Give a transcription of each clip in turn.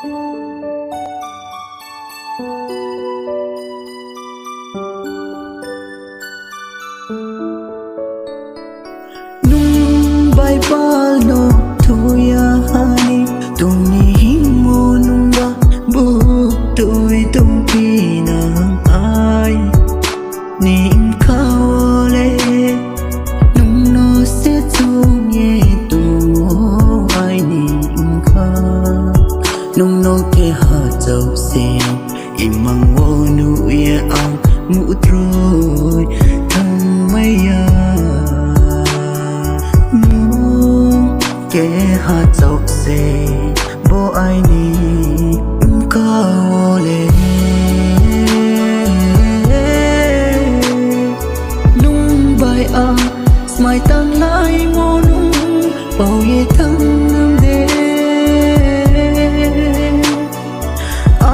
Bay bal no thuya hani tuni himo nunga bu tôi tung pi nang ai nim khawle nung no se chung ye tu ai nim kha nung no ke ha chau se imang wo nu ye ang mu trôi thang maya ke ha chau se bo ai ni ka ole nung bai a smai tang lai ngo nung bao ye thang nam de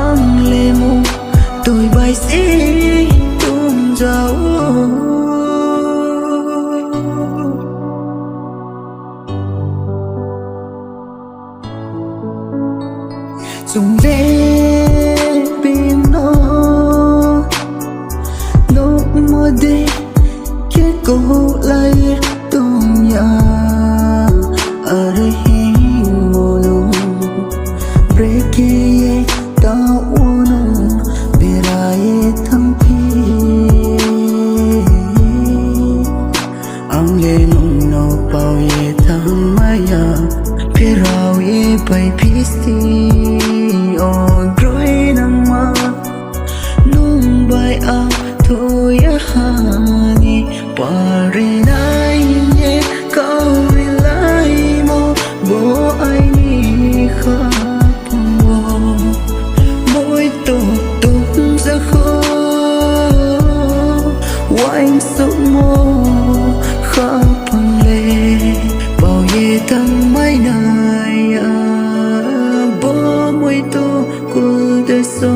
ang le mu tôi bai se tung jao dùng để bên nó mơ đi kết cô lại tung nhà ở đây mồ nung break tao nung biraye thăng phi ang le nung no bao ye thăng maya pirao ye bay pisti on groi nang ma nung bai a thôi hani pare nai ye kau lai mo bo ai ni kha po môi to ra kho wine so mo kha pang le bao ye tang mai nai a bo môi to cô de so